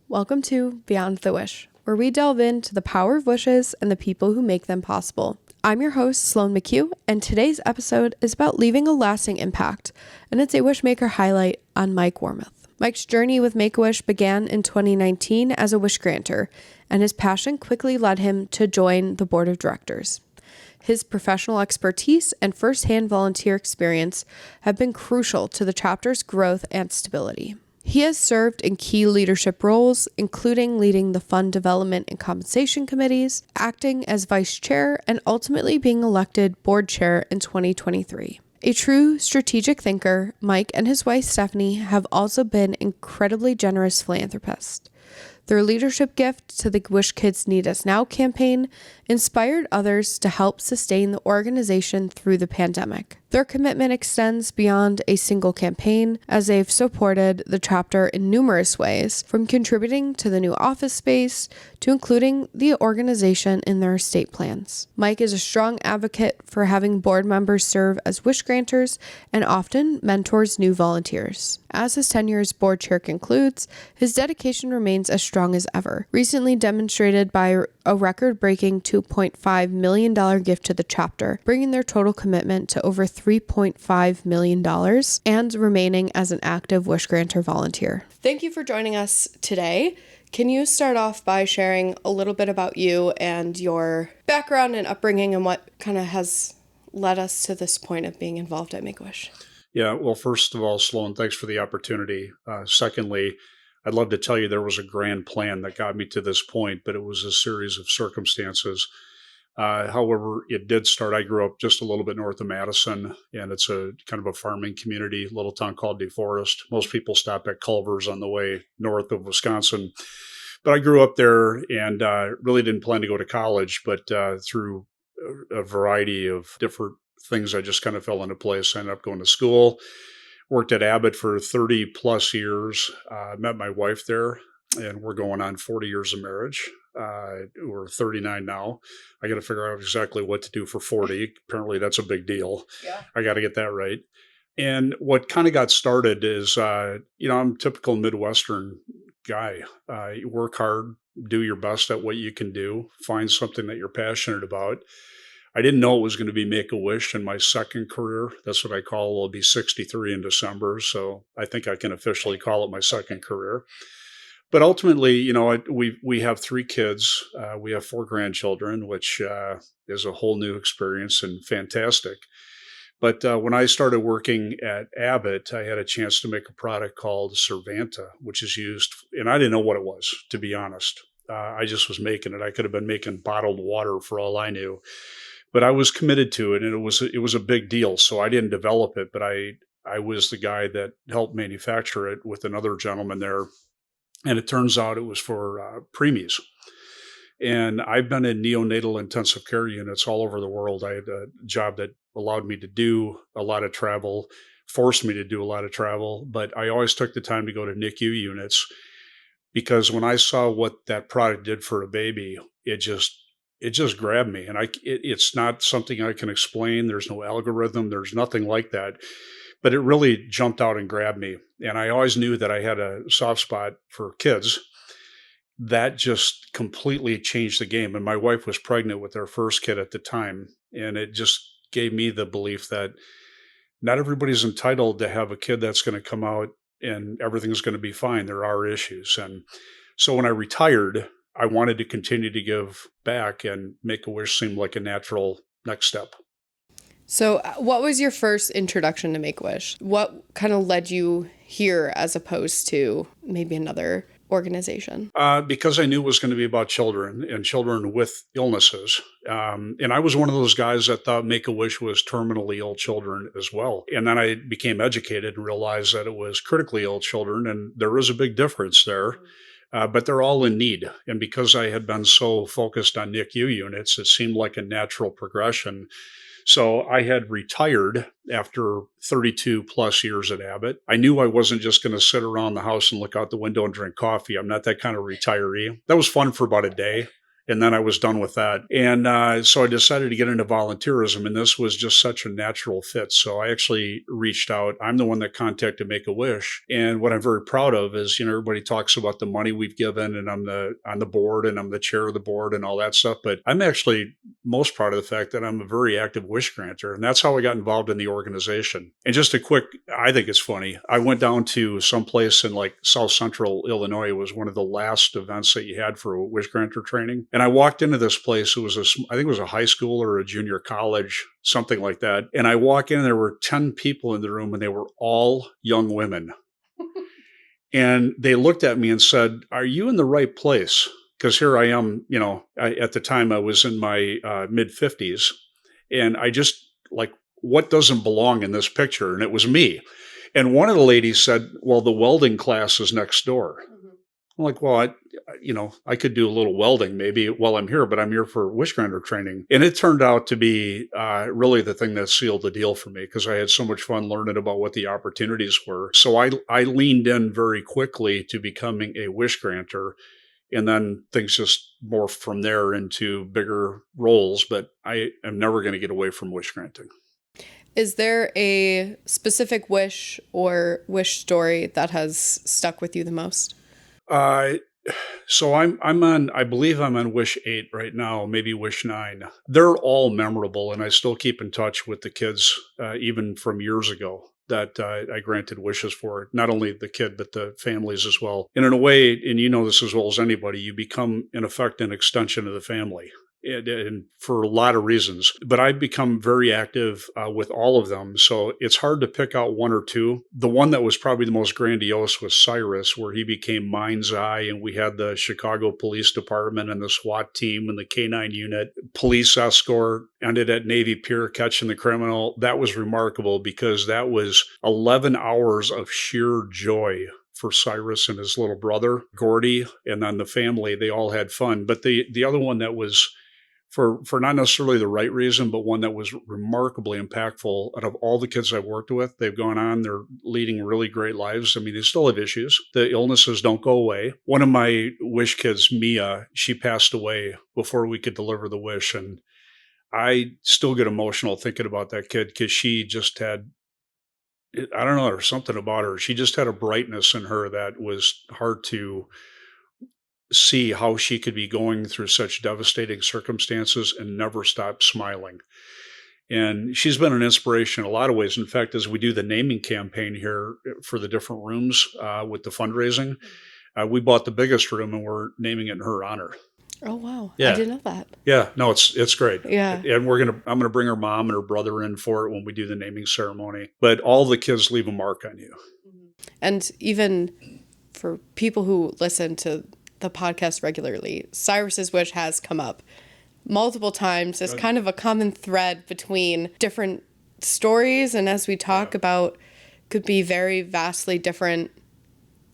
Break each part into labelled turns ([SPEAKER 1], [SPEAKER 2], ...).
[SPEAKER 1] Welcome to Beyond the Wish, where we delve into the power of wishes and the people who make them possible. I'm your host, Sloan McHugh, and today's episode is about leaving a lasting impact, and it's a Wishmaker highlight on Mike Warmuth. Mike's journey with Make-A-Wish began in 2019 as a wish granter, and his passion quickly led him to join the board of directors. His professional expertise and first-hand volunteer experience have been crucial to the chapter's growth and stability. He has served in key leadership roles, including leading the fund development and compensation committees, acting as vice chair, and ultimately being elected board chair in 2023. A true strategic thinker, Mike and his wife Stefanie have also been incredibly generous philanthropists. Their leadership gift to the Wish Kids Need Us Now campaign inspired others to help sustain the organization through the pandemic. Their commitment extends beyond a single campaign, as they've supported the chapter in numerous ways, from contributing to the new office space to including the organization in their estate plans. Mike is a strong advocate for having board members serve as wish granters and often mentors new volunteers. As his tenure as board chair concludes, his dedication remains as strong as ever, recently demonstrated by a record-breaking $2.5 million gift to the chapter, bringing their total commitment to over $3.5 million and remaining as an active wish granter volunteer. Thank you for joining us today. Can you start off by sharing a little bit about you and your background and upbringing and what kind of has led us to this point of being involved at Make-A-Wish?
[SPEAKER 2] Yeah, well, first of all, Sloan, thanks for the opportunity. Secondly, I'd love to tell you there was a grand plan that got me to this point, but it was a series of circumstances. However, it did start. I grew up just a little bit north of Madison, and it's a kind of a farming community, a little town called DeForest. Most people stop at Culver's on the way north of Wisconsin. But I grew up there and really didn't plan to go to college, but through a variety of different things, I just kind of fell into place. I ended up going to school, worked at Abbott for 30 plus years, met my wife there, and we're going on 40 years of marriage. We're 39 now. I got to figure out exactly what to do for 40. Apparently that's a big deal.
[SPEAKER 1] Yeah.
[SPEAKER 2] I got to get that right. And what kind of got started is, I'm a typical Midwestern guy. You work hard, do your best at what you can do, find something that you're passionate about. I didn't know it was going to be Make-A-Wish in my second career. That's what I call, I'll be 63 in December. So I think I can officially call it my second career. But ultimately, we have 3 kids. We have 4 grandchildren, which is a whole new experience and fantastic. But when I started working at Abbott, I had a chance to make a product called Cervanta, which is used, and I didn't know what it was, to be honest. I just was making it. I could have been making bottled water for all I knew. But I was committed to it, and it was a big deal. So I didn't develop it, but I was the guy that helped manufacture it with another gentleman there. And it turns out it was for preemies. And I've been in neonatal intensive care units all over the world. I had a job that allowed me to do a lot of travel, forced me to do a lot of travel, but I always took the time to go to NICU units because when I saw what that product did for a baby, it just grabbed me. And it's not something I can explain. There's no algorithm. There's nothing like that. But it really jumped out and grabbed me. And I always knew that I had a soft spot for kids. That just completely changed the game. And my wife was pregnant with our first kid at the time. And it just gave me the belief that not everybody's entitled to have a kid that's going to come out and everything's going to be fine. There are issues. And so when I retired, I wanted to continue to give back, and Make-A-Wish seemed like a natural next step.
[SPEAKER 1] So what was your first introduction to Make-A-Wish? What kind of led you here as opposed to maybe another organization?
[SPEAKER 2] Because I knew it was going to be about children and children with illnesses. And I was one of those guys that thought Make-A-Wish was terminally ill children as well. And then I became educated and realized that it was critically ill children, and there is a big difference there. But they're all in need. And because I had been so focused on NICU units, it seemed like a natural progression. So I had retired after 32 plus years at Abbott. I knew I wasn't just going to sit around the house and look out the window and drink coffee. I'm not that kind of retiree. That was fun for about a day. And then I was done with that. And so I decided to get into volunteerism, and this was just such a natural fit. So I actually reached out. I'm the one that contacted Make-A-Wish. And what I'm very proud of is, everybody talks about the money we've given, and I'm on the board, and I'm the chair of the board and all that stuff. But I'm actually most proud of the fact that I'm a very active wish granter. And that's how I got involved in the organization. And just a quick, I think it's funny. I went down to some place in like South Central Illinois. It was one of the last events that you had for wish granter training. And I walked into this place. It was I think it was a high school or a junior college, something like that. And I walk in, and there were 10 people in the room, and they were all young women. And they looked at me and said, "Are you in the right place?" Because here I am, at the time I was in my mid 50s. And I just like, what doesn't belong in this picture? And it was me. And one of the ladies said, "Well, the welding class is next door." I'm like, "Well, I could do a little welding maybe while I'm here, but I'm here for wish granter training." And it turned out to be really the thing that sealed the deal for me, because I had so much fun learning about what the opportunities were. So I leaned in very quickly to becoming a wish granter. And then things just morphed from there into bigger roles. But I am never going to get away from wish granting.
[SPEAKER 1] Is there a specific wish or wish story that has stuck with you the most?
[SPEAKER 2] So I believe I'm on wish 8 right now, maybe wish 9. They're all memorable, and I still keep in touch with the kids, even from years ago, that I granted wishes for. Not only the kid, but the families as well. And in a way, and you know this as well as anybody, you become in effect an extension of the family. And for a lot of reasons. But I've become very active with all of them. So it's hard to pick out one or two. The one that was probably the most grandiose was Cyrus, where he became Mind's Eye. And we had the Chicago Police Department and the SWAT team and the K-9 unit. Police escort, ended at Navy Pier catching the criminal. That was remarkable, because that was 11 hours of sheer joy for Cyrus and his little brother, Gordy, and then the family. They all had fun. But the other one that was for not necessarily the right reason, but one that was remarkably impactful. Out of all the kids I've worked with, they've gone on, they're leading really great lives. I mean, they still have issues. The illnesses don't go away. One of my wish kids, Mia, she passed away before we could deliver the wish. And I still get emotional thinking about that kid, because she just had, I don't know, there's something about her. She just had a brightness in her that was hard to see, how she could be going through such devastating circumstances and never stop smiling. And she's been an inspiration in a lot of ways. In fact, as we do the naming campaign here for the different rooms with the fundraising, we bought the biggest room, and we're naming it in her honor.
[SPEAKER 1] Oh, wow.
[SPEAKER 2] Yeah.
[SPEAKER 1] I didn't know that.
[SPEAKER 2] Yeah, no, it's great.
[SPEAKER 1] Yeah.
[SPEAKER 2] And I'm gonna bring her mom and her brother in for it when we do the naming ceremony. But all the kids leave a mark on you.
[SPEAKER 1] And even for people who listen to the podcast regularly, Cyrus's wish has come up multiple times as kind of a common thread between different stories. And as we talk about, could be very vastly different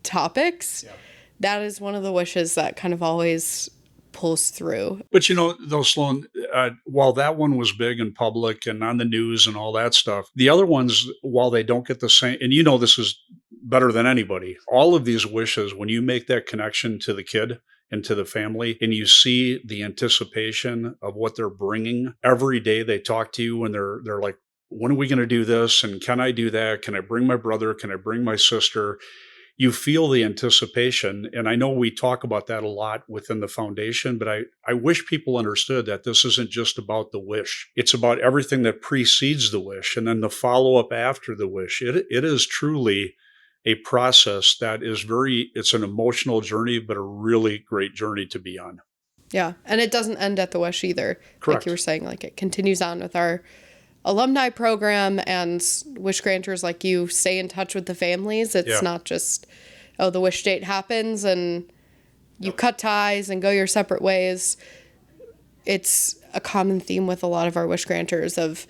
[SPEAKER 1] topics. Yeah. That is one of the wishes that kind of always pulls through.
[SPEAKER 2] But though, Sloan, while that one was big in public and on the news and all that stuff, the other ones, while they don't get the same, and this is better than anybody, all of these wishes, when you make that connection to the kid and to the family, and you see the anticipation of what they're bringing every day, they talk to you and they're like, "When are we going to do this? And can I do that? Can I bring my brother? Can I bring my sister?" You feel the anticipation. And I know we talk about that a lot within the foundation, but I wish people understood that this isn't just about the wish. It's about everything that precedes the wish and then the follow-up after the wish. It is truly a process that is it's an emotional journey, but a really great journey to be on.
[SPEAKER 1] Yeah. And it doesn't end at the wish either.
[SPEAKER 2] Correct.
[SPEAKER 1] Like you were saying, like it continues on with our alumni program, and wish granters like you stay in touch with the families. It's not just, the wish date happens and you cut ties and go your separate ways. It's a common theme with a lot of our wish granters of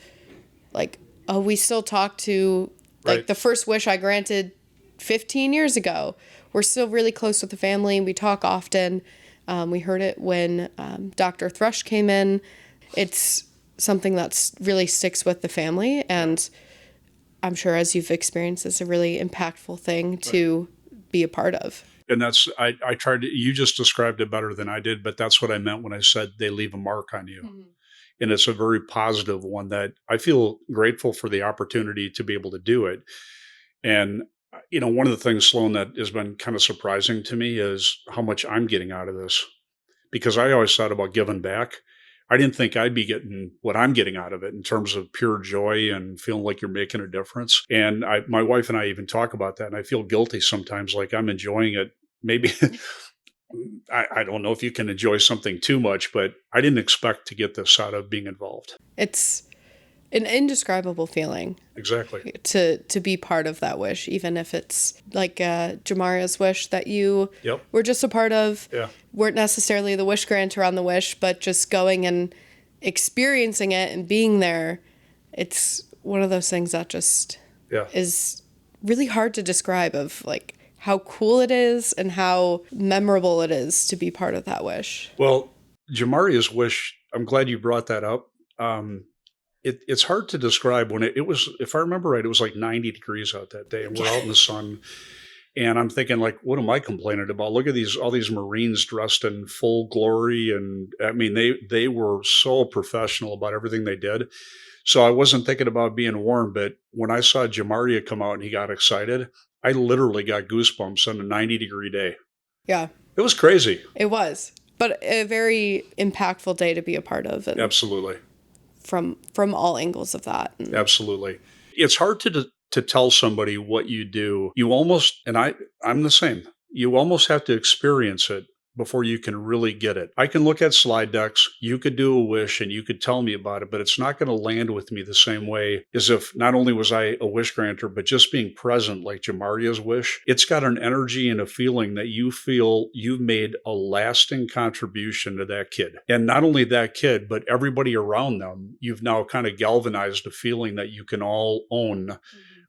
[SPEAKER 1] like, we still talk to like the first wish I granted 15 years ago. We're still really close with the family. We talk often. We heard it when Dr. Thrush came in. It's something that's really sticks with the family, and I'm sure, as you've experienced, it's a really impactful thing to be a part of.
[SPEAKER 2] And I tried to, you just described it better than I did, but that's what I meant when I said they leave a mark on you.
[SPEAKER 1] Mhm.
[SPEAKER 2] And it's a very positive one that I feel grateful for the opportunity to be able to do it. And, one of the things, Sloan, that has been kind of surprising to me is how much I'm getting out of this because I always thought about giving back. I didn't think I'd be getting what I'm getting out of it in terms of pure joy and feeling like you're making a difference. And my wife and I even talk about that, and I feel guilty sometimes, like I'm enjoying it. Maybe I don't know if you can enjoy something too much, but I didn't expect to get this out of being involved.
[SPEAKER 1] It's an indescribable feeling
[SPEAKER 2] Exactly.
[SPEAKER 1] to be part of that wish, even if it's like Jamaria's wish that you
[SPEAKER 2] Yep.
[SPEAKER 1] were just a part of,
[SPEAKER 2] Yeah.
[SPEAKER 1] weren't necessarily the wish granter on the wish, but just going and experiencing it and being there. It's one of those things that just
[SPEAKER 2] Yeah.
[SPEAKER 1] is really hard to describe, of like how cool it is and how memorable it is to be part of that wish.
[SPEAKER 2] Well, Jamaria's wish, I'm glad you brought that up. It's hard to describe when it was, if I remember right, it was like 90 degrees out that day and we're out in the sun. And I'm thinking, like, what am I complaining about? Look at all these Marines dressed in full glory. And I mean, they were so professional about everything they did. So I wasn't thinking about being warm, but when I saw Jamaria come out and he got excited, I literally got goosebumps on a 90-degree day.
[SPEAKER 1] Yeah,
[SPEAKER 2] It was crazy.
[SPEAKER 1] it was, but a very impactful day to be a part of, and
[SPEAKER 2] Absolutely.
[SPEAKER 1] from all angles of that. And
[SPEAKER 2] Absolutely. It's hard to tell somebody what you do. You almost, and I'm the same. You almost have to experience it before you can really get it. I can look at slide decks, you could do a wish and you could tell me about it, but it's not going to land with me the same way as if not only was I a wish granter, but just being present like Jamaria's wish. It's got an energy and a feeling that you feel you've made a lasting contribution to that kid. And not only that kid, but everybody around them. You've now kind of galvanized a feeling that you can all own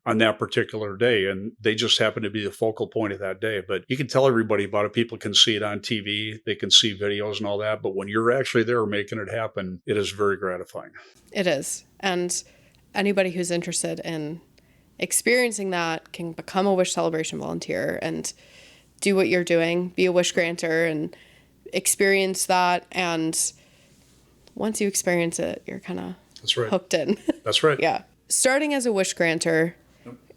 [SPEAKER 2] on that particular day. And they just happen to be the focal point of that day. But you can tell everybody about it. People can see it on TV, they can see videos and all that. But when you're actually there making it happen, it is very gratifying.
[SPEAKER 1] it is. And anybody who's interested in experiencing that can become a Wish Celebration volunteer and do what you're doing, be a wish granter and experience that. And once you experience it, you're kind of
[SPEAKER 2] That's right.
[SPEAKER 1] hooked in.
[SPEAKER 2] That's right.
[SPEAKER 1] Yeah. Starting as a wish granter,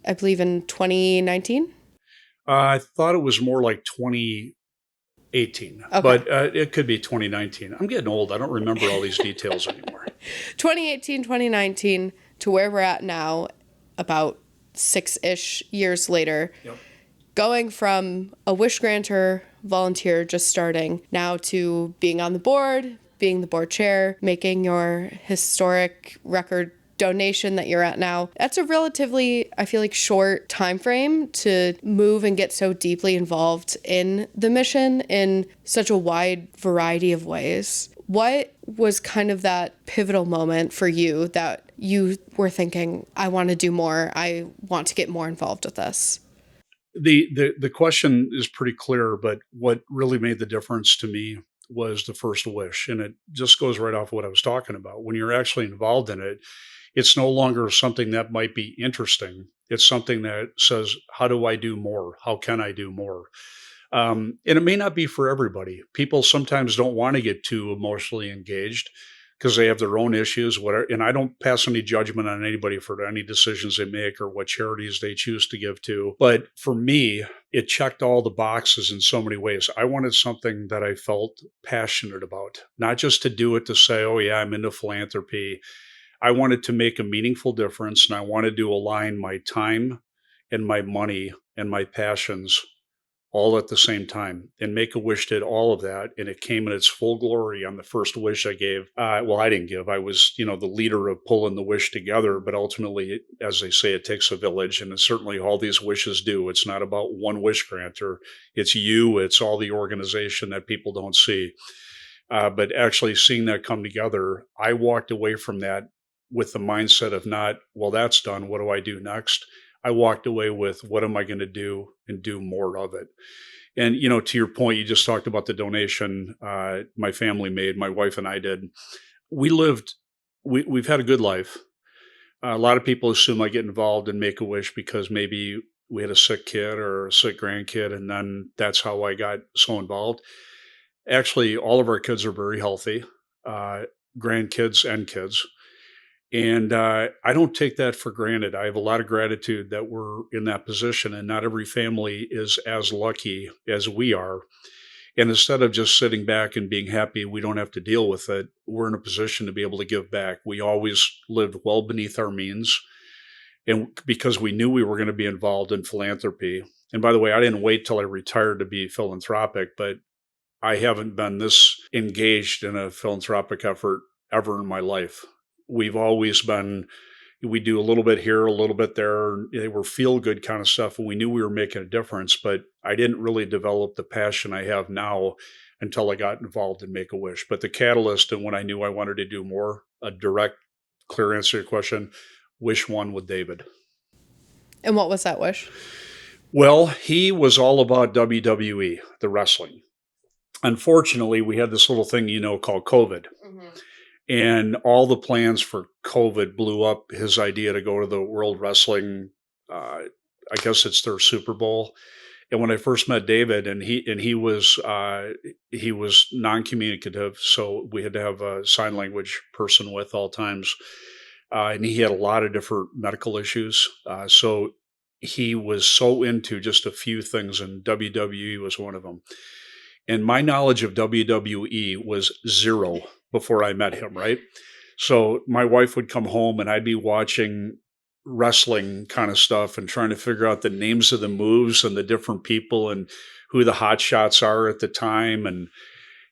[SPEAKER 1] I believe in 2019.
[SPEAKER 2] I thought it was more like 2018,
[SPEAKER 1] Okay.
[SPEAKER 2] but it could be 2019. I'm getting old. I don't remember all these details anymore.
[SPEAKER 1] 2018, 2019 to where we're at now, about 6-ish years later.
[SPEAKER 2] Yep.
[SPEAKER 1] Going from a wish granter volunteer just starting now to being on the board, being the board chair, making your historic record donation that you're at now. That's a relatively, I feel like, short time frame to move and get so deeply involved in the mission in such a wide variety of ways. What was kind of that pivotal moment for you that you were thinking, I want to do more, I want to get more involved with this?
[SPEAKER 2] The question is pretty clear, but what really made the difference to me was the first wish. And it just goes right off what I was talking about. When you're actually involved in it, it's no longer something that might be interesting. It's something that says, how do I do more? How can I do more? And it may not be for everybody. People sometimes don't want to get too emotionally engaged because they have their own issues, whatever. And I don't pass any judgment on anybody for any decisions they make or what charities they choose to give to. But for me, it checked all the boxes in so many ways. I wanted something that I felt passionate about, not just to do it to say, oh, yeah, I'm into philanthropy. I wanted to make a meaningful difference, and I wanted to align my time and my money and my passions all at the same time. And Make-A-Wish did all of that, and it came in its full glory on the first wish I gave. Well, I didn't give. I was, the leader of pulling the wish together. But ultimately, as they say, it takes a village, and certainly all these wishes do. It's not about one wish granter. It's you. It's all the organization that people don't see. But actually seeing that come together, I walked away from that with the mindset of not, well, that's done. What do I do next? I walked away with, what am I going to do and do more of it? And, to your point, you just talked about the donation my family made, my wife and I did. We've had a good life. A lot of people assume I get involved in Make-A-Wish because maybe we had a sick kid or a sick grandkid, and then that's how I got so involved. Actually, all of our kids are very healthy, uh, grandkids and kids. And I don't take that for granted. I have a lot of gratitude that we're in that position, and not every family is as lucky as we are. And instead of just sitting back and being happy we don't have to deal with it, we're in a position to be able to give back. We always lived well beneath our means, and because we knew we were going to be involved in philanthropy. And by the way, I didn't wait till I retired to be philanthropic, but I haven't been this engaged in a philanthropic effort ever in my life. We've always been, we do a little bit here, a little bit there. They were feel good kind of stuff. And we knew we were making a difference, but I didn't really develop the passion I have now until I got involved in Make a Wish. But the catalyst, and when I knew I wanted to do more, a direct, clear answer to your question, Wish one with David.
[SPEAKER 1] And what was that wish?
[SPEAKER 2] Well, he was all about WWE, the wrestling. Unfortunately, we had this little thing, called COVID.
[SPEAKER 1] Mm-hmm.
[SPEAKER 2] And all the plans for COVID blew up his idea to go to the World Wrestling. I guess it's their Super Bowl. And when I first met David, and he was non-communicative, so we had to have a sign language person with all times, and he had a lot of different medical issues. So he was so into just a few things, and WWE was one of them. And my knowledge of WWE was zero before I met him, right? So my wife would come home and I'd be watching wrestling kind of stuff and trying to figure out the names of the moves and the different people and who the hot shots are at the time.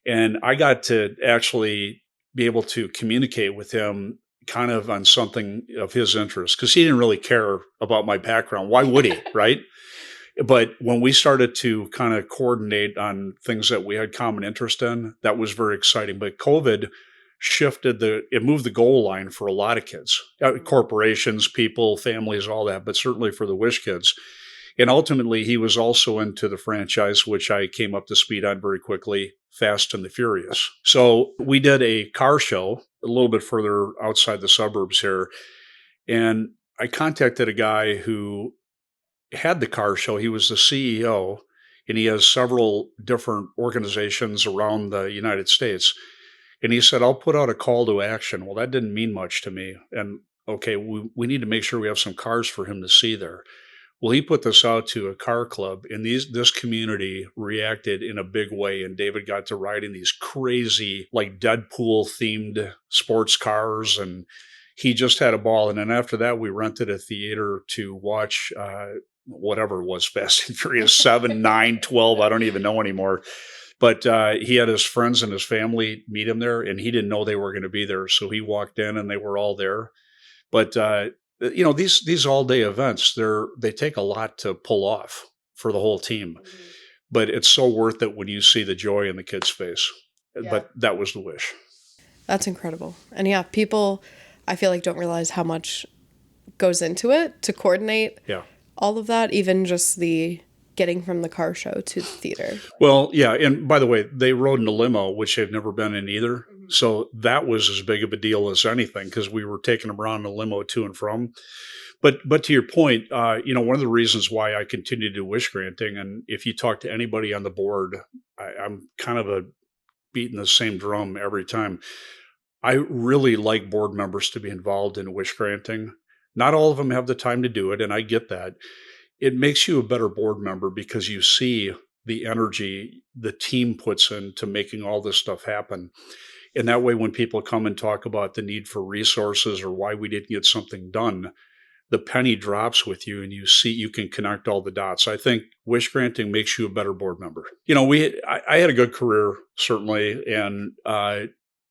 [SPEAKER 2] And I got to actually be able to communicate with him kind of on something of his interest, because he didn't really care about my background. Why would he, right? But when we started to kind of coordinate on things that we had common interest in, that was very exciting. But COVID it moved the goal line for a lot of kids, corporations, people, families, all that, but certainly for the Wish kids. And ultimately, he was also into the franchise, which I came up to speed on very quickly, Fast and the Furious. So we did a car show a little bit further outside the suburbs here. And I contacted a guy who had the car show. He was the CEO, and he has several different organizations around the United States. And he said, I'll put out a call to action. Well, that didn't mean much to me. And okay, we need to make sure we have some cars for him to see there. Well, he put this out to a car club, and this community reacted in a big way. And David got to ride in these crazy, like Deadpool themed sports cars, and he just had a ball. And then after that, we rented a theater to watch whatever it was, Fast and Furious 7, 9, 12. I don't even know anymore. But he had his friends and his family meet him there, and he didn't know they were going to be there. So he walked in, and they were all there. But these all day events, they take a lot to pull off for the whole team. Mm-hmm. But it's so worth it when you see the joy in the kid's face. Yeah. But that was the wish.
[SPEAKER 1] That's incredible. And yeah, people, I feel like, don't realize how much goes into it to coordinate. Yeah. All of that, even just the getting from the car show to the theater.
[SPEAKER 2] Well, yeah. And by the way, they rode in a limo, which they've never been in either. Mm-hmm. So that was as big of a deal as anything, because we were taking them around in a limo to and from. But to your point, one of the reasons why I continue to do wish granting, and if you talk to anybody on the board, I'm kind of beating the same drum every time. I really like board members to be involved in wish granting. Not all of them have the time to do it, and I get that. It makes you a better board member because you see the energy the team puts into making all this stuff happen. And that way, when people come and talk about the need for resources or why we didn't get something done, the penny drops with you and you can connect all the dots. I think wish granting makes you a better board member. I had a good career, certainly. And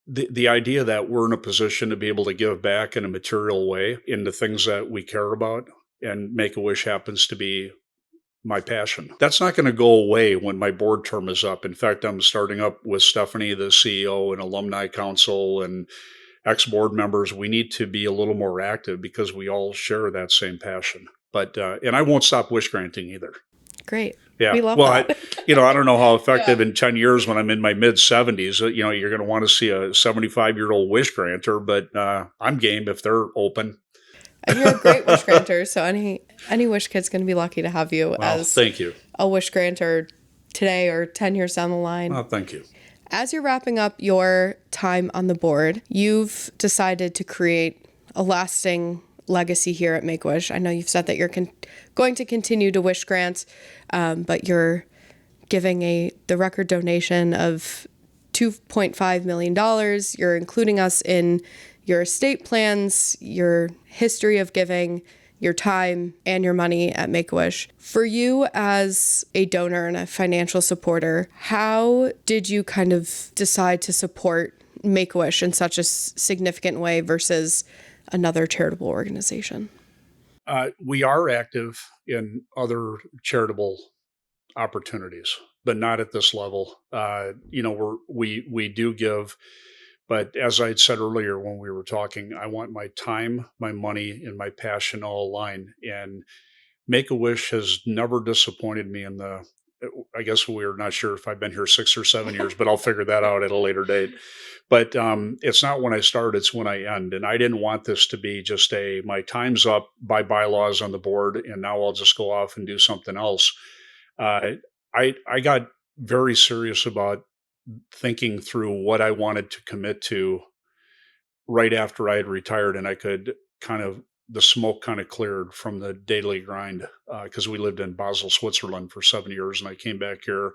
[SPEAKER 2] the idea that we're in a position to be able to give back in a material way into things that we care about, and Make-A-Wish happens to be my passion. That's not going to go away when my board term is up. In fact, I'm starting up with Stefanie, the CEO, and alumni council and ex-board members. We need to be a little more active because we all share that same passion. But and I won't stop wish granting either.
[SPEAKER 1] Great.
[SPEAKER 2] Yeah.
[SPEAKER 1] We love
[SPEAKER 2] that. I don't know how effective in 10 years when I'm in my mid 70s, you're going to want to see a 75-year-old wish granter, but I'm game if they're open.
[SPEAKER 1] And you're a great wish granter, so Any Wish kid's going to be lucky to have you
[SPEAKER 2] Well,
[SPEAKER 1] as
[SPEAKER 2] thank you.
[SPEAKER 1] a Wish grantor today or 10 years down the line.
[SPEAKER 2] Well, thank you.
[SPEAKER 1] As you're wrapping up your time on the board, you've decided to create a lasting legacy here at Make-A-Wish. I know you've said that you're going to continue to wish grants, but you're giving the record donation of $2.5 million. You're including us in your estate plans, your history of giving, your time, and your money at Make-A-Wish. For you as a donor and a financial supporter, how did you kind of decide to support Make-A-Wish in such a significant way versus another charitable organization?
[SPEAKER 2] We are active in other charitable opportunities, but not at this level. We do give, but as I had said earlier when we were talking, I want my time, my money, and my passion all aligned. And Make-A-Wish has never disappointed me in the. I guess we're not sure if I've been here 6 or 7 years, but I'll figure that out at a later date. But it's not when I start; it's when I end. And I didn't want this to be just my time's up by bylaws on the board, and now I'll just go off and do something else. Uh, I got very serious about thinking through what I wanted to commit to right after I had retired, and I could the smoke kind of cleared from the daily grind because we lived in Basel, Switzerland for 7 years, and I came back here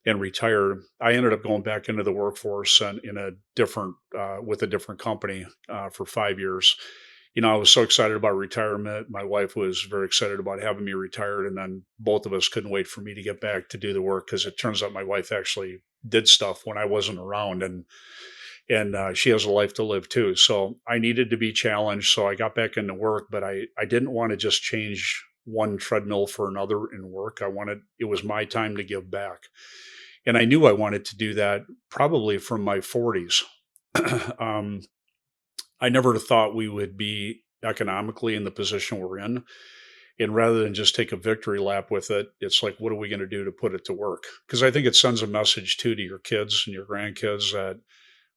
[SPEAKER 2] and retired. I ended up going back into the workforce and in a different with a different company for 5 years. I was so excited about retirement. My wife was very excited about having me retired, and then both of us couldn't wait for me to get back to do the work because it turns out my wife actually did stuff when I wasn't around, and she has a life to live too. So I needed to be challenged. So I got back into work, but I didn't want to just change one treadmill for another in work. It was my time to give back. And I knew I wanted to do that probably from my 40s. I never thought we would be economically in the position we're in. And rather than just take a victory lap with it, it's like, what are we going to do to put it to work? Because I think it sends a message too to your kids and your grandkids that,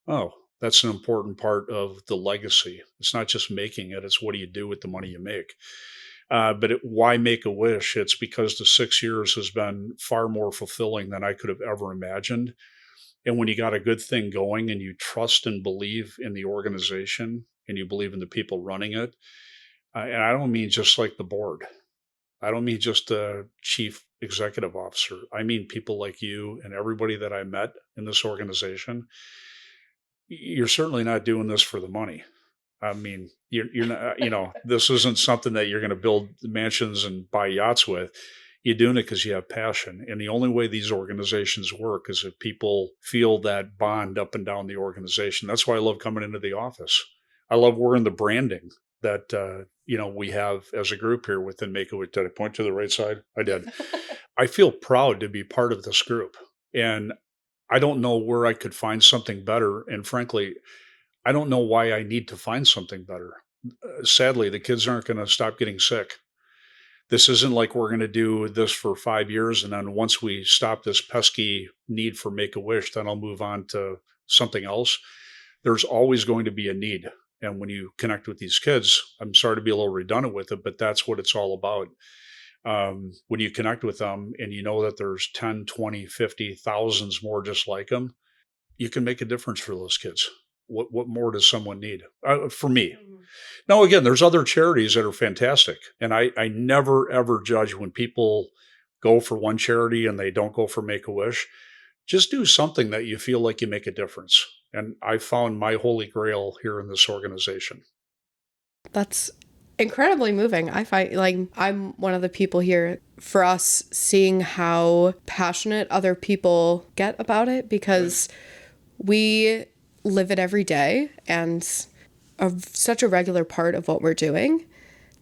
[SPEAKER 2] oh, that's an important part of the legacy. It's not just making it, it's what do you do with the money you make? Why Make-A-Wish? It's because the 6 years has been far more fulfilling than I could have ever imagined. And when you got a good thing going and you trust and believe in the organization and you believe in the people running it, and I don't mean just like the board. I don't mean just the chief executive officer. I mean people like you and everybody that I met in this organization. You're certainly not doing this for the money. I mean, you're not, this isn't something that you're going to build mansions and buy yachts with. You're doing it because you have passion. And the only way these organizations work is if people feel that bond up and down the organization. That's why I love coming into the office. I love wearing the branding that, we have as a group here within Make-A-Wish. Did I point to the right side? I did. I feel proud to be part of this group. And I don't know where I could find something better. And frankly, I don't know why I need to find something better. Sadly, the kids aren't going to stop getting sick. This isn't like we're going to do this for 5 years. And then once we stop this pesky need for Make-A-Wish, then I'll move on to something else. There's always going to be a need. And when you connect with these kids, I'm sorry to be a little redundant with it, but that's what it's all about. When you connect with them and you know that there's 10, 20, 50, thousands more just like them, you can make a difference for those kids. What more does someone need? For me. Now, again, there's other charities that are fantastic. And I never, ever judge when people go for one charity and they don't go for Make-A-Wish. Just do something that you feel like you make a difference. And I found my holy grail here in this organization.
[SPEAKER 1] That's incredibly moving. I find like I'm one of the people here for us seeing how passionate other people get about it because we live it every day and such a regular part of what we're doing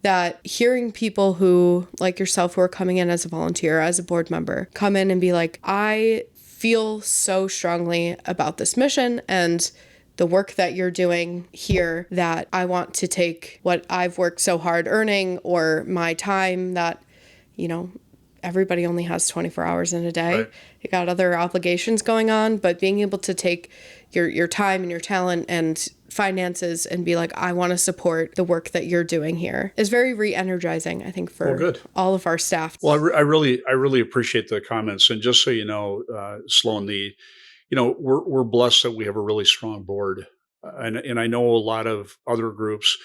[SPEAKER 1] that hearing people who like yourself who are coming in as a volunteer, as a board member, come in and be like, I feel so strongly about this mission and the work that you're doing here that I want to take what I've worked so hard earning or my time that, everybody only has 24 hours in a day. Right. You got other obligations going on, but being able to take your time and your talent and finances and be like, I want to support the work that you're doing here is very re-energizing, I think, for all of our staff.
[SPEAKER 2] Well, I really appreciate the comments. And just so you know, Sloan, we're blessed that we have a really strong board. And I know a lot of other groups,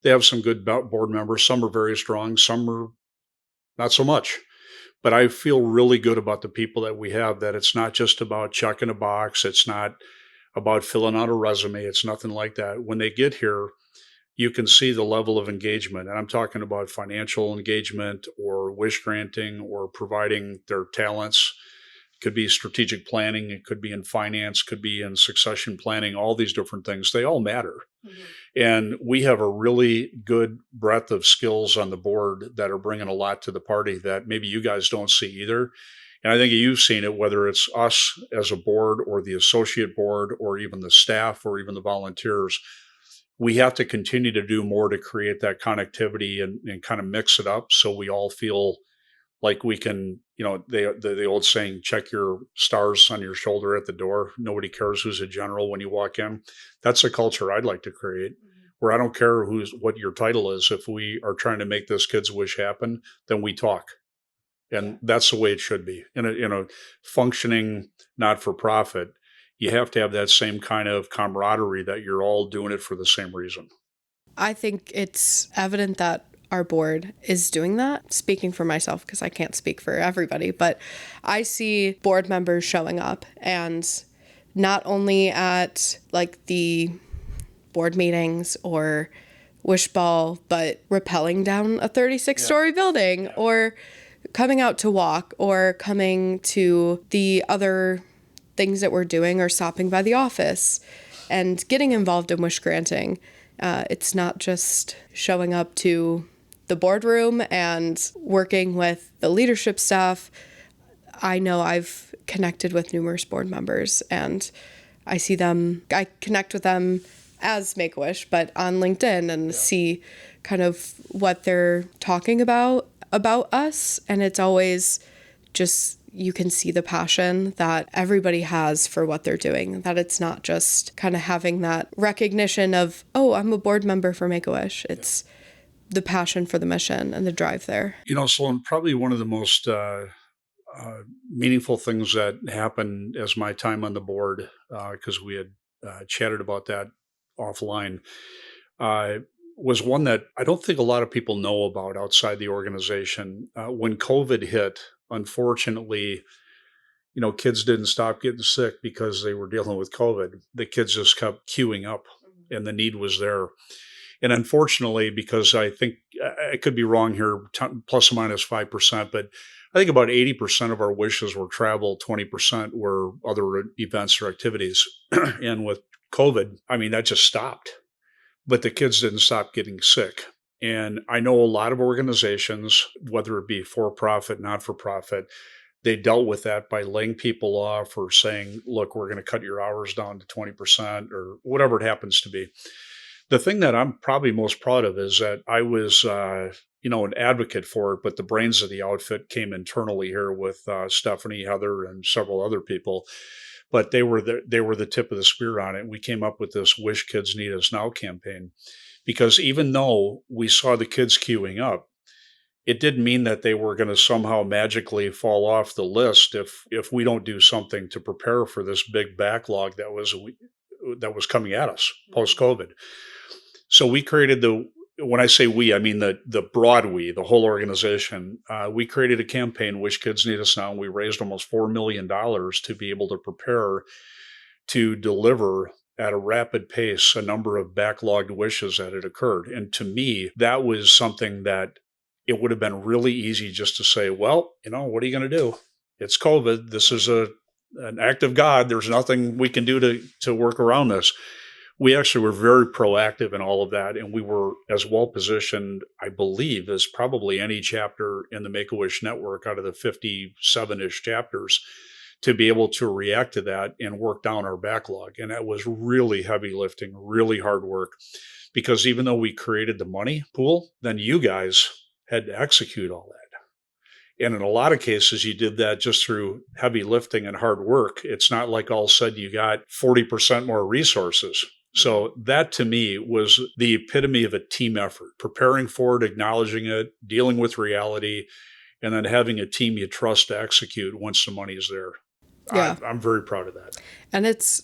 [SPEAKER 2] they have some good board members. Some are very strong, some are not so much. But I feel really good about the people that we have, that it's not just about checking a box. It's not about filling out a resume. It's nothing like that. When they get here, you can see the level of engagement. And I'm talking about financial engagement or wish granting or providing their talents. It could be strategic planning. It could be in finance, could be in succession planning, all these different things. They all matter. Mm-hmm. And we have a really good breadth of skills on the board that are bringing a lot to the party that maybe you guys don't see either. And I think you've seen it, whether it's us as a board or the associate board or even the staff or even the volunteers. We have to continue to do more to create that connectivity and kind of mix it up so we all feel like we can, the old saying, check your stars on your shoulder at the door. Nobody cares who's a general when you walk in. That's a culture I'd like to create, where I don't care what your title is. If we are trying to make this kid's wish happen, then we talk. And that's the way it should be. In a functioning not-for-profit, you have to have that same kind of camaraderie that you're all doing it for the same reason.
[SPEAKER 1] I think it's evident that our board is doing that. Speaking for myself, because I can't speak for everybody, but I see board members showing up, and not only at like the board meetings or wish ball, but rappelling down a 36-story building, or coming out to walk, or coming to the other things that we're doing, or stopping by the office and getting involved in wish granting. It's not just showing up to the boardroom and working with the leadership staff. I know I've connected with numerous board members, and I connect with them as Make-A-Wish, but on LinkedIn, and see kind of what they're talking about us. And it's always just, you can see the passion that everybody has for what they're doing, that it's not just kind of having that recognition of, oh, I'm a board member for Make-A-Wish. It's the passion for the mission and the drive there.
[SPEAKER 2] Sloan, probably one of the most meaningful things that happened as my time on the board, because we had chatted about that offline, was one that I don't think a lot of people know about outside the organization. When COVID hit, unfortunately, kids didn't stop getting sick because they were dealing with COVID. The kids just kept queuing up, and the need was there. And unfortunately, because I think I could be wrong here, plus or minus 5%, but I think about 80% of our wishes were travel, 20% were other events or activities. And with COVID, that just stopped. But the kids didn't stop getting sick. And I know a lot of organizations, whether it be for-profit, not-for-profit, they dealt with that by laying people off or saying, look, we're going to cut your hours down to 20% or whatever it happens to be. The thing that I'm probably most proud of is that I was, an advocate for it, but the brains of the outfit came internally here with Stefanie, Heather, and several other people. But they were the tip of the spear on it. We came up with this Wish Kids Need Us Now campaign, because even though we saw the kids queuing up, it didn't mean that they were going to somehow magically fall off the list if we don't do something to prepare for this big backlog that was coming at us post-COVID. So we created when I say we, I mean the broad we, the whole organization. We created a campaign, Wish Kids Need Us Now, and we raised almost $4 million to be able to prepare to deliver at a rapid pace a number of backlogged wishes that had occurred. And to me, that was something that it would have been really easy just to say, well, what are you going to do? It's COVID. This is an act of God. There's nothing we can do to work around this. We actually were very proactive in all of that, and we were as well positioned, I believe, as probably any chapter in the Make-A-Wish network out of the 57-ish chapters to be able to react to that and work down our backlog. And that was really heavy lifting, really hard work, because even though we created the money pool, then you guys had to execute all that. And in a lot of cases, you did that just through heavy lifting and hard work. It's not like all of a sudden you got 40% more resources. So that to me was the epitome of a team effort, preparing for it, acknowledging it, dealing with reality, and then having a team you trust to execute once the money is there.
[SPEAKER 1] Yeah.
[SPEAKER 2] I'm very proud of that.
[SPEAKER 1] And it's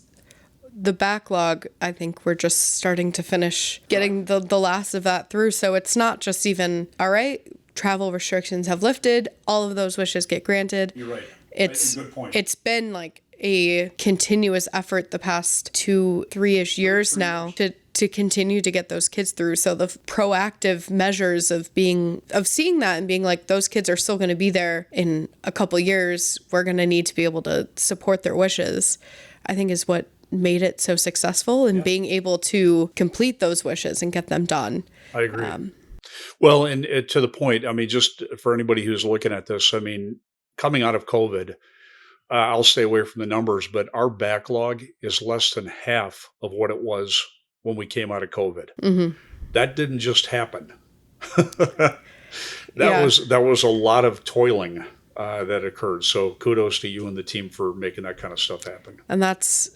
[SPEAKER 1] the backlog. I think we're just starting to finish getting the last of that through. So it's not just even, all right, travel restrictions have lifted, all of those wishes get granted.
[SPEAKER 2] You're right.
[SPEAKER 1] Good point. It's been like a continuous effort the past 2-3-ish years now to continue to get those kids through. So the proactive measures of seeing that and being like, those kids are still going to be there in a couple years. We're going to need to be able to support their wishes, I think is what made it so successful in being able to complete those wishes and get them done.
[SPEAKER 2] I agree. Well, and to the point, I mean, just for anybody who's looking at this, I mean, coming out of COVID, I'll stay away from the numbers, but our backlog is less than half of what it was when we came out of COVID.
[SPEAKER 1] Mm-hmm.
[SPEAKER 2] That didn't just happen. That was a lot of toiling that occurred. So kudos to you and the team for making that kind of stuff happen.
[SPEAKER 1] And that's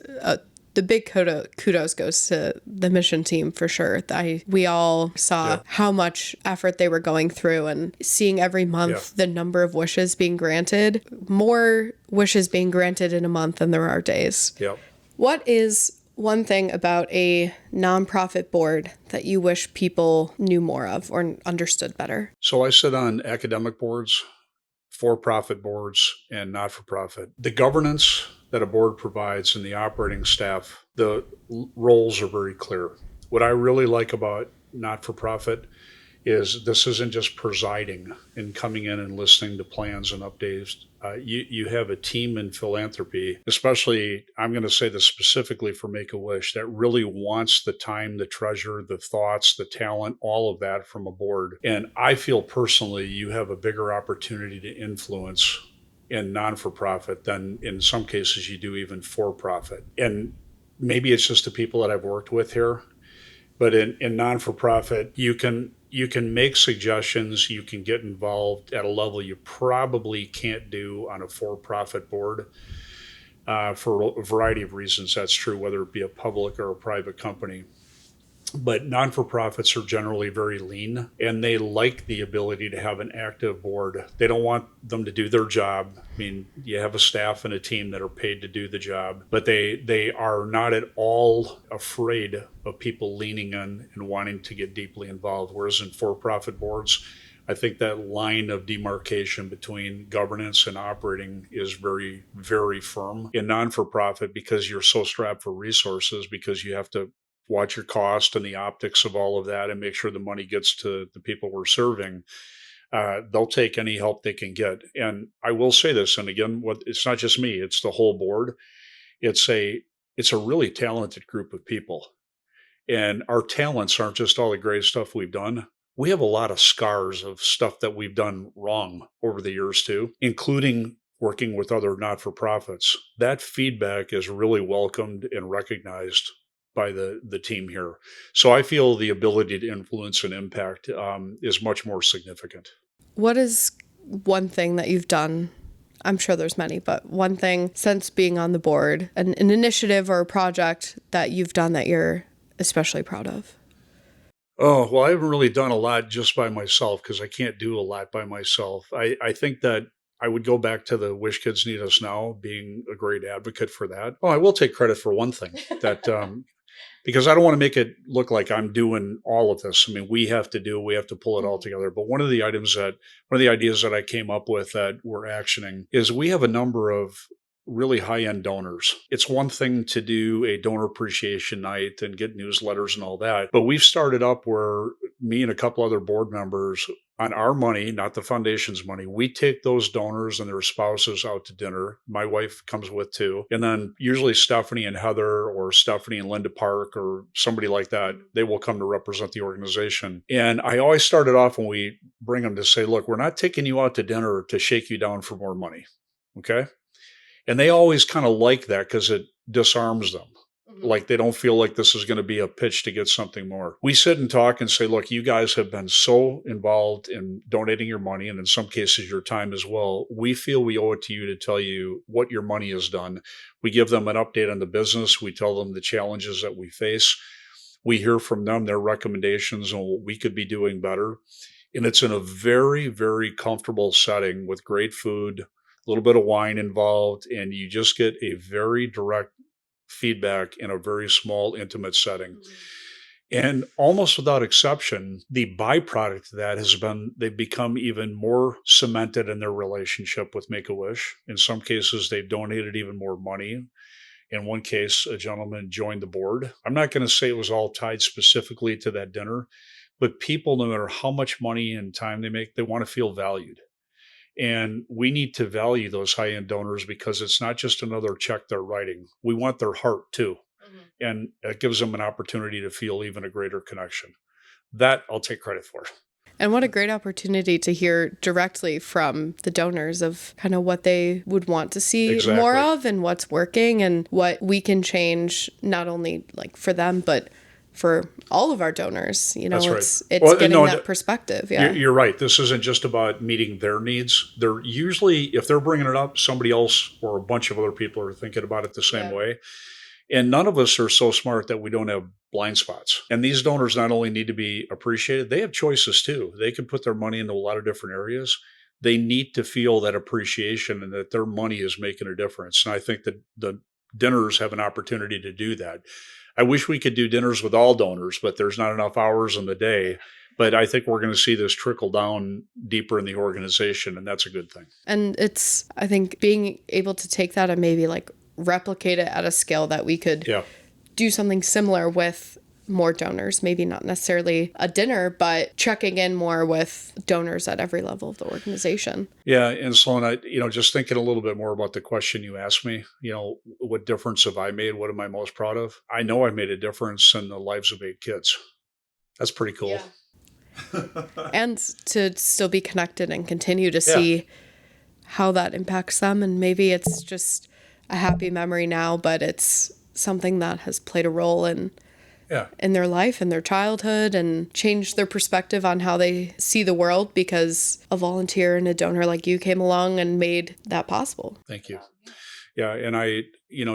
[SPEAKER 1] the big kudos goes to the mission team for sure. We all saw how much effort they were going through, and seeing every month the number of wishes being granted, more wishes being granted in a month than there are days.
[SPEAKER 2] Yep.
[SPEAKER 1] What is one thing about a nonprofit board that you wish people knew more of or understood better?
[SPEAKER 2] So I sit on academic boards, for-profit boards, and not-for-profit. The governance that a board provides and the operating staff, the roles are very clear. What I really like about not-for-profit is this isn't just presiding and coming in and listening to plans and updates. You have a team in philanthropy, especially, I'm going to say this specifically for Make-A-Wish, that really wants the time, the treasure, the thoughts, the talent, all of that from a board. And I feel personally you have a bigger opportunity to influence in non-for-profit than in some cases you do even for-profit. And maybe it's just the people that I've worked with here, but in non-for-profit, you can make suggestions, you can get involved at a level you probably can't do on a for-profit board for a variety of reasons. That's true, whether it be a public or a private company. But non-for-profits are generally very lean, and they like the ability to have an active board. They don't want them to do their job. I mean, you have a staff and a team that are paid to do the job, but they are not at all afraid of people leaning in and wanting to get deeply involved. Whereas in for-profit boards, I think that line of demarcation between governance and operating is very, very firm. In non-for-profit, because you're so strapped for resources, because you have to watch your cost and the optics of all of that and make sure the money gets to the people we're serving, they'll take any help they can get. And I will say this, and again, it's not just me, it's the whole board. It's a really talented group of people. And our talents aren't just all the great stuff we've done. We have a lot of scars of stuff that we've done wrong over the years too, including working with other not-for-profits. That feedback is really welcomed and recognized by the team here. So I feel the ability to influence and impact is much more significant.
[SPEAKER 1] What is one thing that you've done? I'm sure there's many, but one thing since being on the board, an initiative or a project that you've done that you're especially proud of?
[SPEAKER 2] Oh, well, I haven't really done a lot just by myself because I can't do a lot by myself. I think that I would go back to the Wish Kids Need Us Now, being a great advocate for that. Oh, I will take credit for one thing that because I don't want to make it look like I'm doing all of this. I mean, we have to pull it all together. But one of the ideas that I came up with that we're actioning is we have a number of really high-end donors. It's one thing to do a donor appreciation night and get newsletters and all that, but we've started up where me and a couple other board members, on our money, not the foundation's money, we take those donors and their spouses out to dinner. My wife comes with too. And then usually Stefanie and Heather, or Stefanie and Linda Park, or somebody like that, they will come to represent the organization. And I always started off when we bring them to say, look, we're not taking you out to dinner to shake you down for more money. Okay? And they always kind of like that because it disarms them. Like they don't feel like this is going to be a pitch to get something more. We sit and talk and say, look, you guys have been so involved in donating your money and in some cases your time as well. We feel we owe it to you to tell you what your money has done. We give them an update on the business. We tell them the challenges that we face. We hear from them their recommendations on what we could be doing better. And it's in a very, very comfortable setting with great food, a little bit of wine involved, and you just get a very direct feedback in a very small, intimate setting. And almost without exception, the byproduct of that has been they've become even more cemented in their relationship with Make a Wish. In some cases, they've donated even more money. In one case, a gentleman joined the board. I'm not going to say it was all tied specifically to that dinner, but people, no matter how much money and time they make, they want to feel valued. And we need to value those high end donors because it's not just another check they're writing. We want their heart too. And it gives them an opportunity to feel even a greater connection. That I'll take credit for.
[SPEAKER 1] And what a great opportunity to hear directly from the donors of kind of what they would want to see more of and what's working and what we can change, not only like for them, but for all of our donors. You know,
[SPEAKER 2] That's
[SPEAKER 1] it's well, getting that perspective. Yeah,
[SPEAKER 2] you're right. This isn't just about meeting their needs. They're usually, if they're bringing it up, somebody else or a bunch of other people are thinking about it the same way. And none of us are so smart that we don't have blind spots. And these donors not only need to be appreciated, they have choices too. They can put their money into a lot of different areas. They need to feel that appreciation and that their money is making a difference. And I think that the dinners have an opportunity to do that. I wish we could do dinners with all donors, but there's not enough hours in the day. But I think we're going to see this trickle down deeper in the organization, and that's a good thing.
[SPEAKER 1] And it's, I think, being able to take that and maybe like replicate it at a scale that we could do something similar with more donors, maybe not necessarily a dinner, but checking in more with donors at every level of the organization.
[SPEAKER 2] Yeah. And Sloan, just thinking a little bit more about the question you asked me, what difference have I made? What am I most proud of? I know I made a difference in the lives of 8 kids. That's pretty cool.
[SPEAKER 1] Yeah. And to still be connected and continue to see how that impacts them. And maybe it's just a happy memory now, but it's something that has played a role in their life and their childhood and changed their perspective on how they see the world because a volunteer and a donor like you came along and made that possible.
[SPEAKER 2] Thank you. Yeah. And I,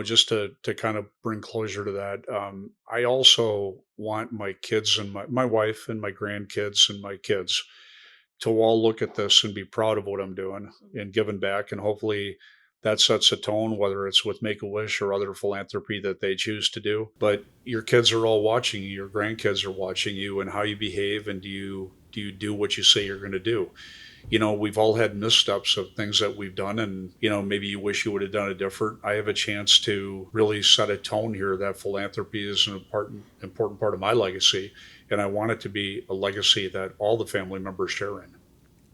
[SPEAKER 2] just to kind of bring closure to that, I also want my kids and my wife and my grandkids and my kids to all look at this and be proud of what I'm doing and giving back. And hopefully that sets a tone, whether it's with Make-A-Wish or other philanthropy that they choose to do. But your kids are all watching you, your grandkids are watching you and how you behave, and do you do what you say you're going to do? We've all had missteps of things that we've done, and, maybe you wish you would have done it different. I have a chance to really set a tone here that philanthropy is an important part of my legacy, and I want it to be a legacy that all the family members share in.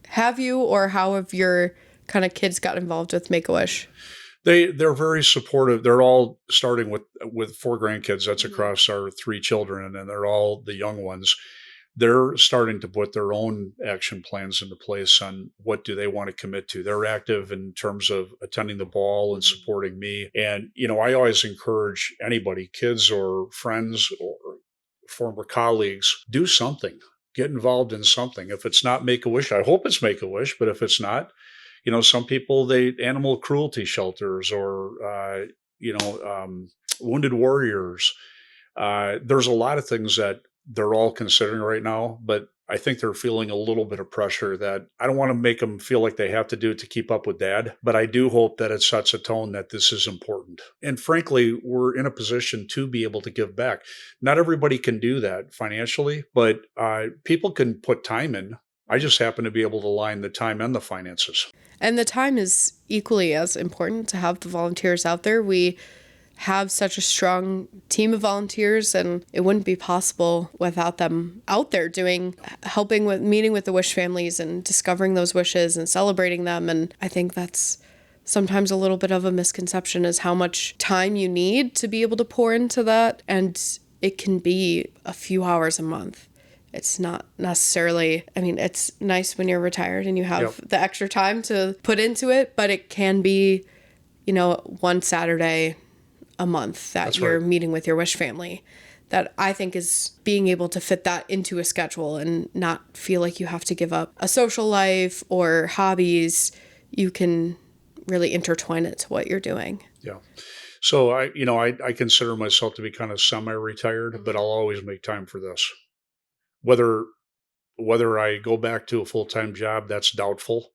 [SPEAKER 1] Have you, or how have your kind of kids got involved with Make-A-Wish?
[SPEAKER 2] They're very supportive. They're all starting with 4 grandkids. That's across our 3 children, and they're all the young ones. They're starting to put their own action plans into place on what do they want to commit to. They're active in terms of attending the ball and supporting me. And, I always encourage anybody, kids or friends or former colleagues, do something. Get involved in something. If it's not Make-A-Wish, I hope it's Make-A-Wish, but if it's not, some people, animal cruelty shelters or, wounded warriors. There's a lot of things that they're all considering right now, but I think they're feeling a little bit of pressure that I don't want to make them feel like they have to do it to keep up with dad, but I do hope that it sets a tone that this is important. And frankly, we're in a position to be able to give back. Not everybody can do that financially, but people can put time in. I just happen to be able to line the time and the finances.
[SPEAKER 1] And the time is equally as important to have the volunteers out there. We have such a strong team of volunteers, and it wouldn't be possible without them out there helping with meeting with the wish families and discovering those wishes and celebrating them. And I think that's sometimes a little bit of a misconception is how much time you need to be able to pour into that. And it can be a few hours a month. It's not necessarily, it's nice when you're retired and you have the extra time to put into it, but it can be, one Saturday a month that
[SPEAKER 2] That's
[SPEAKER 1] you're
[SPEAKER 2] right.
[SPEAKER 1] meeting with your wish family. That I think is being able to fit that into a schedule and not feel like you have to give up a social life or hobbies. You can really intertwine it to what you're doing.
[SPEAKER 2] Yeah. So I consider myself to be kind of semi-retired, but I'll always make time for this. Whether whether I go back to a full-time job, that's doubtful.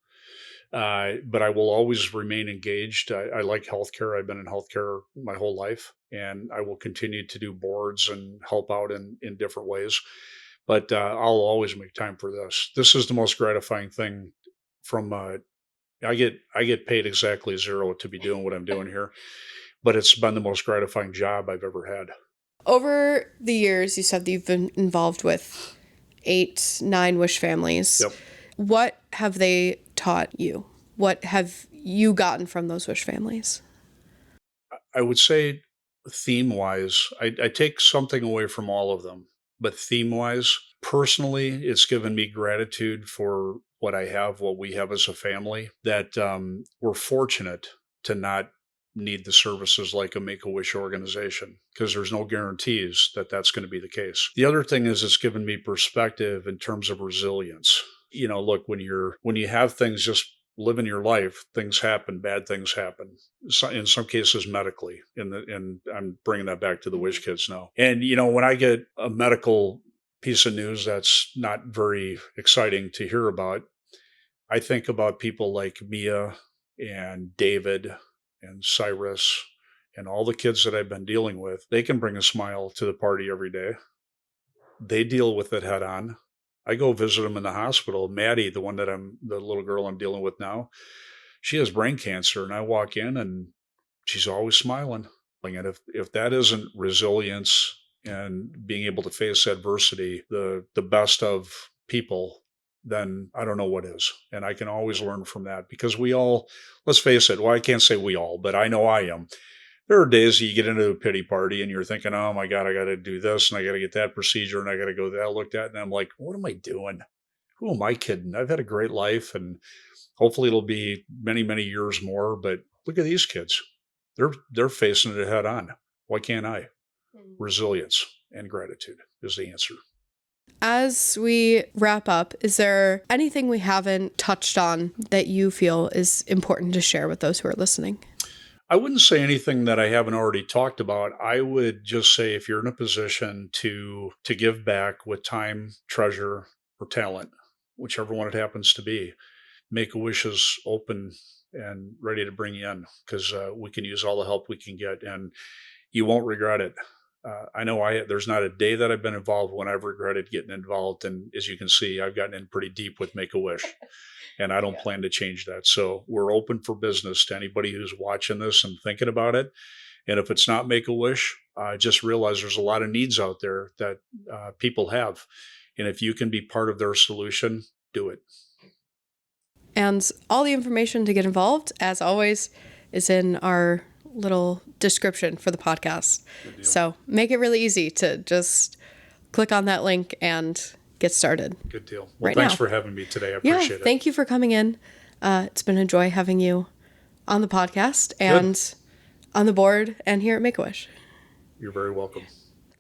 [SPEAKER 2] But I will always remain engaged. I like healthcare. I've been in healthcare my whole life, and I will continue to do boards and help out in different ways. But I'll always make time for this. This is the most gratifying thing. From I get paid exactly zero to be doing what I'm doing here, but it's been the most gratifying job I've ever had.
[SPEAKER 1] Over the years, you said that you've been involved with 8, 9 wish families.
[SPEAKER 2] Yep.
[SPEAKER 1] What have they taught you? What have you gotten from those wish families?
[SPEAKER 2] I would say theme wise, I take something away from all of them, but theme wise, personally, it's given me gratitude for what I have, what we have as a family, that we're fortunate to not need the services like a Make a Wish organization because there's no guarantees that that's going to be the case. The other thing is it's given me perspective in terms of resilience. Look, when you have things just living your life, things happen, bad things happen. So, in some cases, medically. And I'm bringing that back to the Wish Kids now. And when I get a medical piece of news that's not very exciting to hear about, I think about people like Mia and David and Cyrus and all the kids that I've been dealing with. They can bring a smile to the party every day. They deal with it head on. I go visit them in the hospital. Maddie, the little girl I'm dealing with now, she has brain cancer, and I walk in and she's always smiling. And if that isn't resilience and being able to face adversity, the best of people, then I don't know what is. And I can always learn from that because we all, let's face it, well, I can't say we all, but I know I am. There are days you get into a pity party and you're thinking, oh my God, I got to do this and I got to get that procedure and I got to go that looked at. And I'm like, what am I doing? Who am I kidding? I've had a great life and hopefully it'll be many, many years more. But look at these kids. They're facing it head on. Why can't I? Resilience and gratitude is the answer.
[SPEAKER 1] As we wrap up, is there anything we haven't touched on that you feel is important to share with those who are listening?
[SPEAKER 2] I wouldn't say anything that I haven't already talked about. I would just say if you're in a position to give back with time, treasure, or talent, whichever one it happens to be, Make-A-Wish is open and ready to bring you in because we can use all the help we can get, and you won't regret it. I know there's not a day that I've been involved when I've regretted getting involved, and as you can see, I've gotten in pretty deep with Make-A-Wish. And I don't plan to change that. So we're open for business to anybody who's watching this and thinking about it. And if it's not Make-A-Wish, just realize there's a lot of needs out there that people have. And if you can be part of their solution, do it.
[SPEAKER 1] And all the information to get involved, as always, is in our little description for the podcast. So make it really easy to just click on that link and get started.
[SPEAKER 2] Good deal. Well, thanks for having me today. I appreciate it.
[SPEAKER 1] Thank you for coming in. It's been a joy having you on the podcast and on the board and here at Make-A-Wish.
[SPEAKER 2] You're very welcome.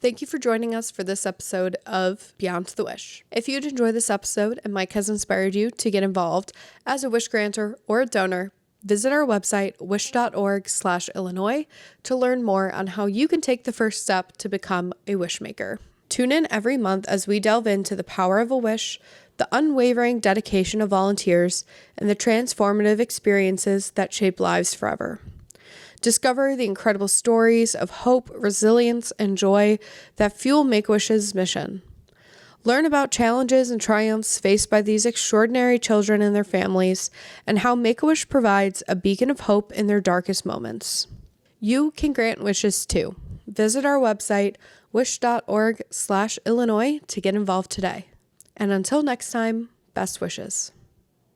[SPEAKER 1] Thank you for joining us for this episode of Beyond the Wish. If you'd enjoy this episode and Mike has inspired you to get involved as a wish granter or a donor, visit our website, wish.org/Illinois, to learn more on how you can take the first step to become a wish maker. Tune in every month as we delve into the power of a wish, the unwavering dedication of volunteers, and the transformative experiences that shape lives forever. Discover the incredible stories of hope, resilience, and joy that fuel Make-A-Wish's mission. Learn about challenges and triumphs faced by these extraordinary children and their families, and how Make-A-Wish provides a beacon of hope in their darkest moments. You can grant wishes too. Visit our website, wish.org/Illinois, to get involved today. And until next time, best wishes.